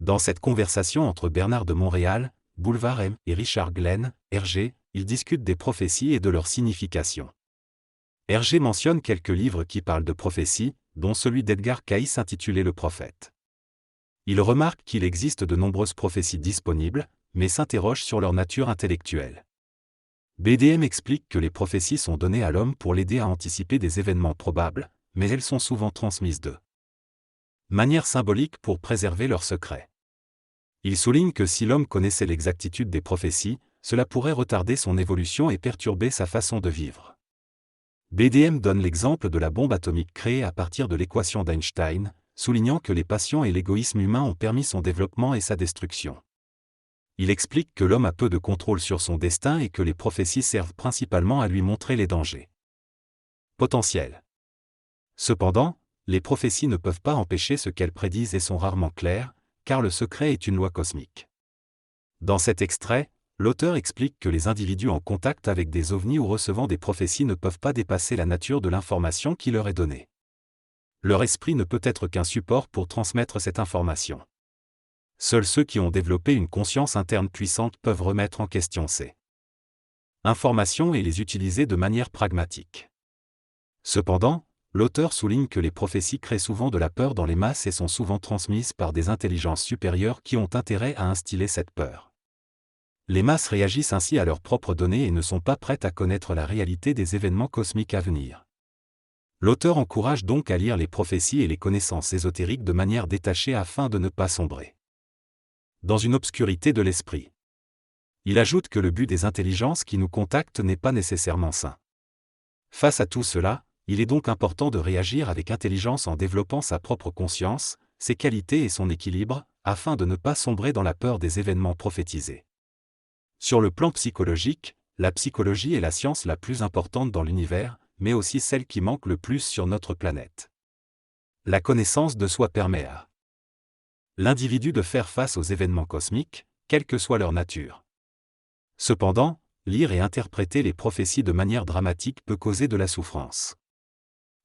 Dans cette conversation entre Bernard de Montréal, Boulevard M et Richard Glenn, Hergé, ils discutent des prophéties et de leur signification. Hergé mentionne quelques livres qui parlent de prophéties, dont celui d'Edgar Cayce intitulé Le Prophète. Il remarque qu'il existe de nombreuses prophéties disponibles, mais s'interroge sur leur nature intellectuelle. BDM explique que les prophéties sont données à l'homme pour l'aider à anticiper des événements probables, mais elles sont souvent transmises de manière symbolique pour préserver leur secret. Il souligne que si l'homme connaissait l'exactitude des prophéties, cela pourrait retarder son évolution et perturber sa façon de vivre. BDM donne l'exemple de la bombe atomique créée à partir de l'équation d'Einstein, soulignant que les passions et l'égoïsme humain ont permis son développement et sa destruction. Il explique que l'homme a peu de contrôle sur son destin et que les prophéties servent principalement à lui montrer les dangers potentiels. Cependant, les prophéties ne peuvent pas empêcher ce qu'elles prédisent et sont rarement claires, car le secret est une loi cosmique. Dans cet extrait, l'auteur explique que les individus en contact avec des ovnis ou recevant des prophéties ne peuvent pas dépasser la nature de l'information qui leur est donnée. Leur esprit ne peut être qu'un support pour transmettre cette information. Seuls ceux qui ont développé une conscience interne puissante peuvent remettre en question ces informations et les utiliser de manière pragmatique. Cependant, l'auteur souligne que les prophéties créent souvent de la peur dans les masses et sont souvent transmises par des intelligences supérieures qui ont intérêt à instiller cette peur. Les masses réagissent ainsi à leurs propres données et ne sont pas prêtes à connaître la réalité des événements cosmiques à venir. L'auteur encourage donc à lire les prophéties et les connaissances ésotériques de manière détachée afin de ne pas sombrer dans une obscurité de l'esprit. Il ajoute que le but des intelligences qui nous contactent n'est pas nécessairement sain. Face à tout cela, il est donc important de réagir avec intelligence en développant sa propre conscience, ses qualités et son équilibre, afin de ne pas sombrer dans la peur des événements prophétisés. Sur le plan psychologique, la psychologie est la science la plus importante dans l'univers, mais aussi celle qui manque le plus sur notre planète. La connaissance de soi permet à l'individu de faire face aux événements cosmiques, quelle que soit leur nature. Cependant, lire et interpréter les prophéties de manière dramatique peut causer de la souffrance.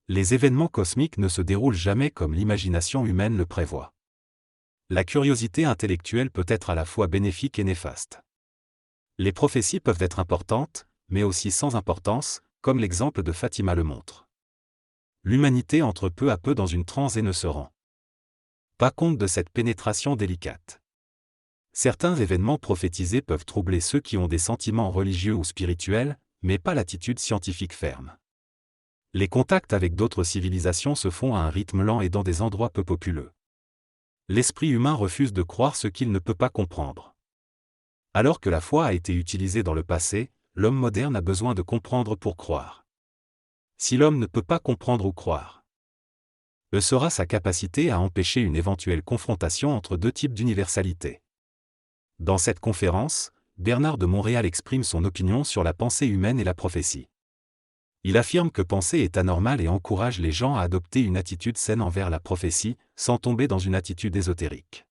Les événements cosmiques ne se déroulent jamais comme l'imagination humaine le prévoit. La curiosité intellectuelle peut être à la fois bénéfique et néfaste. Les prophéties peuvent être importantes, mais aussi sans importance, comme l'exemple de Fatima le montre. L'humanité entre peu à peu dans une transe et ne se rend pas compte de cette pénétration délicate. Certains événements prophétisés peuvent troubler ceux qui ont des sentiments religieux ou spirituels, mais pas l'attitude scientifique ferme. Les contacts avec d'autres civilisations se font à un rythme lent et dans des endroits peu populeux. L'esprit humain refuse de croire ce qu'il ne peut pas comprendre. Alors que la foi a été utilisée dans le passé, l'homme moderne a besoin de comprendre pour croire. Si l'homme ne peut pas comprendre ou croire, sera sa capacité à empêcher une éventuelle confrontation entre deux types d'universalité. Dans cette conférence, Bernard de Montréal exprime son opinion sur la pensée humaine et la prophétie. Il affirme que penser est anormal et encourage les gens à adopter une attitude saine envers la prophétie, sans tomber dans une attitude ésotérique.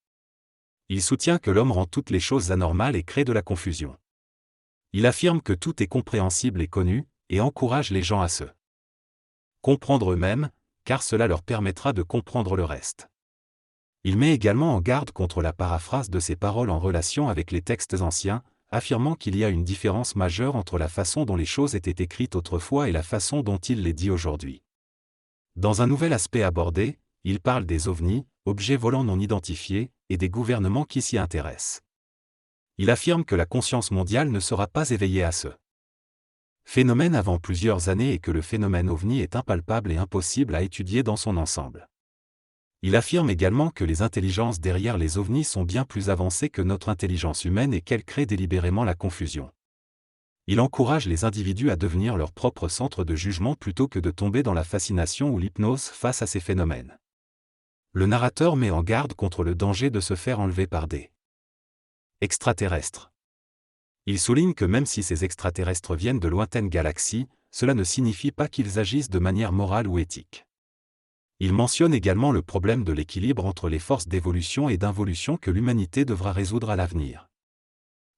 Il soutient que l'homme rend toutes les choses anormales et crée de la confusion. Il affirme que tout est compréhensible et connu, et encourage les gens à se comprendre eux-mêmes, car cela leur permettra de comprendre le reste. Il met également en garde contre la paraphrase de ses paroles en relation avec les textes anciens, affirmant qu'il y a une différence majeure entre la façon dont les choses étaient écrites autrefois et la façon dont il les dit aujourd'hui. Dans un nouvel aspect abordé, il parle des ovnis, objets volants non identifiés, et des gouvernements qui s'y intéressent. Il affirme que la conscience mondiale ne sera pas éveillée à ce phénomène avant plusieurs années et que le phénomène ovni est impalpable et impossible à étudier dans son ensemble. Il affirme également que les intelligences derrière les ovnis sont bien plus avancées que notre intelligence humaine et qu'elles créent délibérément la confusion. Il encourage les individus à devenir leur propre centre de jugement plutôt que de tomber dans la fascination ou l'hypnose face à ces phénomènes. Le narrateur met en garde contre le danger de se faire enlever par des extraterrestres. Il souligne que même si ces extraterrestres viennent de lointaines galaxies, cela ne signifie pas qu'ils agissent de manière morale ou éthique. Il mentionne également le problème de l'équilibre entre les forces d'évolution et d'involution que l'humanité devra résoudre à l'avenir.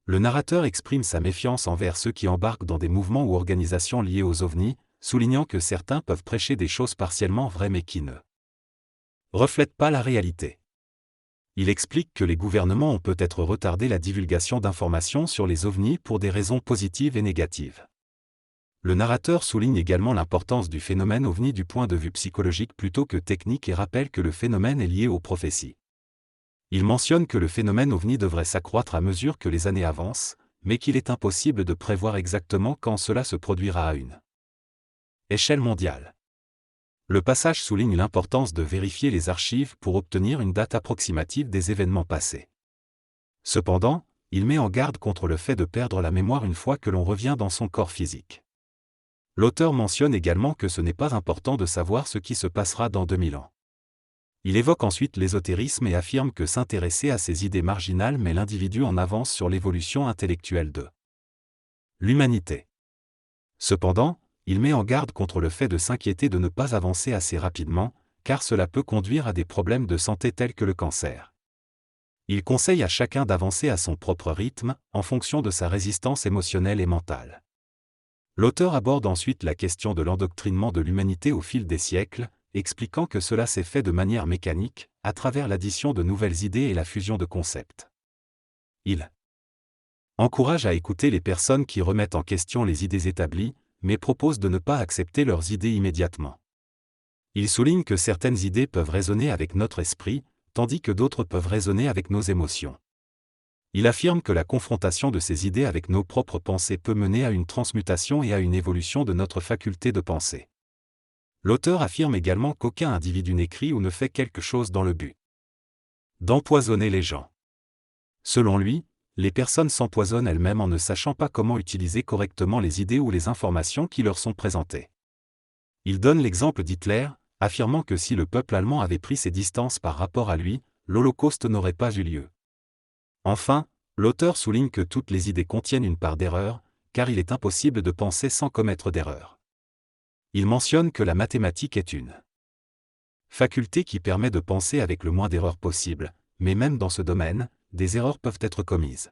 Le narrateur exprime sa méfiance envers ceux qui embarquent dans des mouvements ou organisations liés aux ovnis, soulignant que certains peuvent prêcher des choses partiellement vraies mais qui ne reflètent pas la réalité. Il explique que les gouvernements ont peut-être retardé la divulgation d'informations sur les ovnis pour des raisons positives et négatives. Le narrateur souligne également l'importance du phénomène ovni du point de vue psychologique plutôt que technique et rappelle que le phénomène est lié aux prophéties. Il mentionne que le phénomène ovni devrait s'accroître à mesure que les années avancent, mais qu'il est impossible de prévoir exactement quand cela se produira à une échelle mondiale. Le passage souligne l'importance de vérifier les archives pour obtenir une date approximative des événements passés. Cependant, il met en garde contre le fait de perdre la mémoire une fois que l'on revient dans son corps physique. L'auteur mentionne également que ce n'est pas important de savoir ce qui se passera dans 2000 ans. Il évoque ensuite l'ésotérisme et affirme que s'intéresser à ces idées marginales met l'individu en avance sur l'évolution intellectuelle de l'humanité. Cependant, il met en garde contre le fait de s'inquiéter de ne pas avancer assez rapidement, car cela peut conduire à des problèmes de santé tels que le cancer. Il conseille à chacun d'avancer à son propre rythme, en fonction de sa résistance émotionnelle et mentale. L'auteur aborde ensuite la question de l'endoctrinement de l'humanité au fil des siècles, expliquant que cela s'est fait de manière mécanique, à travers l'addition de nouvelles idées et la fusion de concepts. Il encourage à écouter les personnes qui remettent en question les idées établies, mais propose de ne pas accepter leurs idées immédiatement. Il souligne que certaines idées peuvent résonner avec notre esprit, tandis que d'autres peuvent résonner avec nos émotions. Il affirme que la confrontation de ces idées avec nos propres pensées peut mener à une transmutation et à une évolution de notre faculté de penser. L'auteur affirme également qu'aucun individu n'écrit ou ne fait quelque chose dans le but d'empoisonner les gens. Selon lui, les personnes s'empoisonnent elles-mêmes en ne sachant pas comment utiliser correctement les idées ou les informations qui leur sont présentées. Il donne l'exemple d'Hitler, affirmant que si le peuple allemand avait pris ses distances par rapport à lui, l'Holocauste n'aurait pas eu lieu. Enfin, l'auteur souligne que toutes les idées contiennent une part d'erreur, car il est impossible de penser sans commettre d'erreur. Il mentionne que la mathématique est une faculté qui permet de penser avec le moins d'erreurs possible, mais même dans ce domaine, des erreurs peuvent être commises.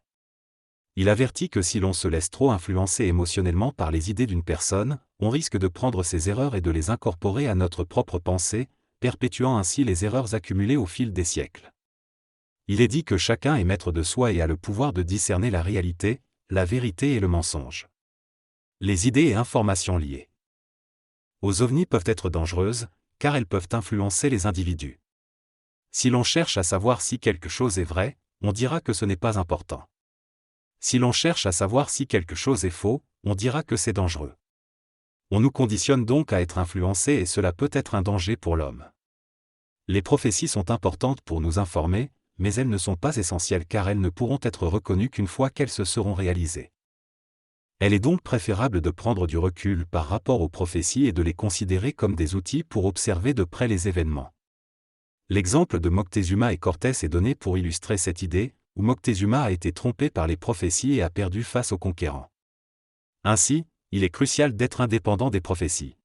Il avertit que si l'on se laisse trop influencer émotionnellement par les idées d'une personne, on risque de prendre ces erreurs et de les incorporer à notre propre pensée, perpétuant ainsi les erreurs accumulées au fil des siècles. Il est dit que chacun est maître de soi et a le pouvoir de discerner la réalité, la vérité et le mensonge. Les idées et informations liées aux ovnis peuvent être dangereuses, car elles peuvent influencer les individus. Si l'on cherche à savoir si quelque chose est vrai, on dira que ce n'est pas important. Si l'on cherche à savoir si quelque chose est faux, on dira que c'est dangereux. On nous conditionne donc à être influencés et cela peut être un danger pour l'homme. Les prophéties sont importantes pour nous informer, mais elles ne sont pas essentielles car elles ne pourront être reconnues qu'une fois qu'elles se seront réalisées. Il est donc préférable de prendre du recul par rapport aux prophéties et de les considérer comme des outils pour observer de près les événements. L'exemple de Moctezuma et Cortés est donné pour illustrer cette idée, où Moctezuma a été trompé par les prophéties et a perdu face aux conquérants. Ainsi, il est crucial d'être indépendant des prophéties.